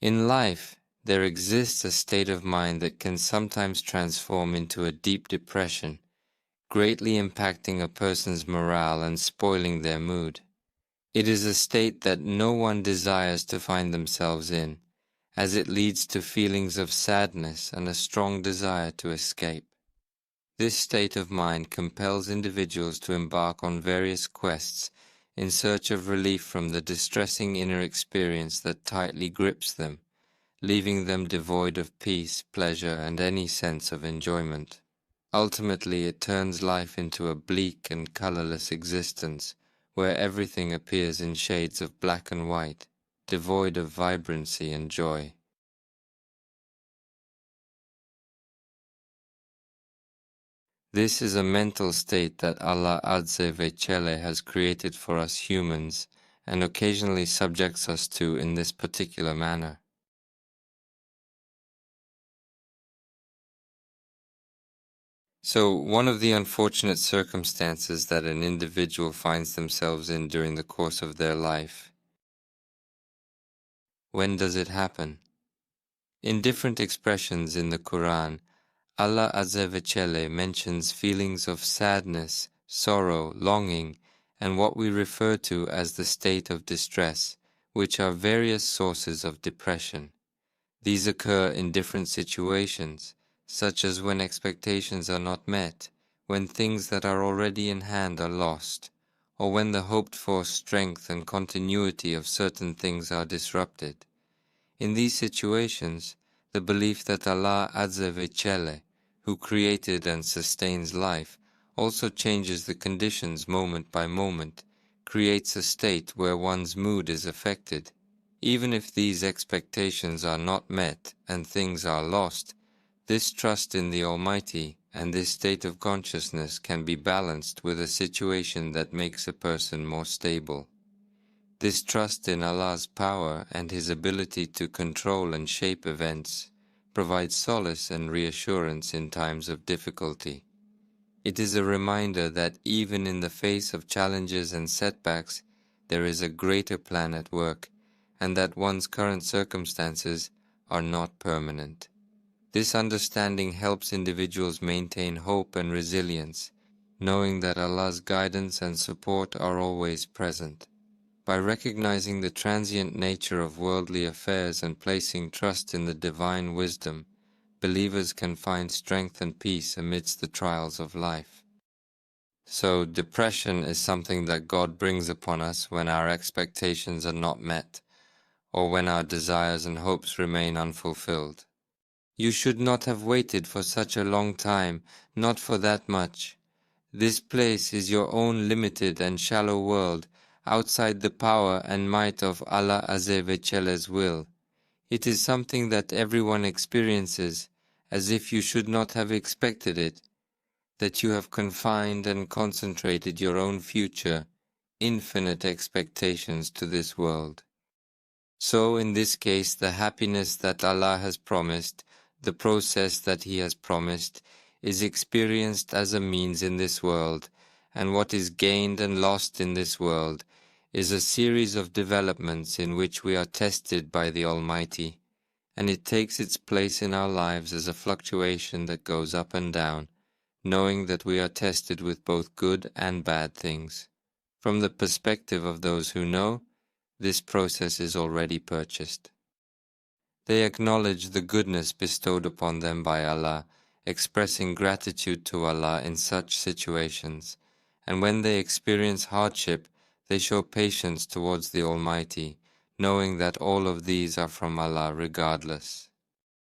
In life, there exists a state of mind that can sometimes transform into a deep depression, greatly impacting a person's morale and spoiling their mood. It is a state that no one desires to find themselves in, as it leads to feelings of sadness and a strong desire to escape. This state of mind compels individuals to embark on various quests in search of relief from the distressing inner experience that tightly grips them, leaving them devoid of peace, pleasure, and any sense of enjoyment. Ultimately, it turns life into a bleak and colorless existence, where everything appears in shades of black and white, devoid of vibrancy and joy. This is a mental state that Allah Azza wa Jalla has created for us humans and occasionally subjects us to in this particular manner. So, one of the unfortunate circumstances that an individual finds themselves in during the course of their life. When does it happen? In different expressions in the Quran, Allah Azza wa Jalla mentions feelings of sadness, sorrow, longing, and what we refer to as the state of distress, which are various sources of depression. These occur in different situations, such as when expectations are not met, when things that are already in hand are lost, or when the hoped-for strength and continuity of certain things are disrupted. In these situations, the belief that Allah Azza wa Jalla, who created and sustains life, also changes the conditions moment by moment, creates a state where one's mood is affected. Even if these expectations are not met and things are lost, this trust in the Almighty and this state of consciousness can be balanced with a situation that makes a person more stable. This trust in Allah's power and His ability to control and shape events provides solace and reassurance in times of difficulty. It is a reminder that even in the face of challenges and setbacks, there is a greater plan at work, and that one's current circumstances are not permanent. This understanding helps individuals maintain hope and resilience, knowing that Allah's guidance and support are always present. By recognizing the transient nature of worldly affairs and placing trust in the divine wisdom, believers can find strength and peace amidst the trials of life. So, depression is something that God brings upon us when our expectations are not met, or when our desires and hopes remain unfulfilled. You should not have waited for such a long time, not for that much. This place is your own limited and shallow world, outside the power and might of Allah Azza wa Jalla's will. It is something that everyone experiences, as if you should not have expected it, that you have confined and concentrated your own future, infinite expectations to this world. So in this case, the happiness that Allah has promised, the process that He has promised, is experienced as a means in this world, and what is gained and lost in this world is a series of developments in which we are tested by the Almighty, and it takes its place in our lives as a fluctuation that goes up and down, knowing that we are tested with both good and bad things. From the perspective of those who know, this process is already purchased. They acknowledge the goodness bestowed upon them by Allah, expressing gratitude to Allah in such situations, and when they experience hardship, they show patience towards the Almighty, knowing that all of these are from Allah regardless.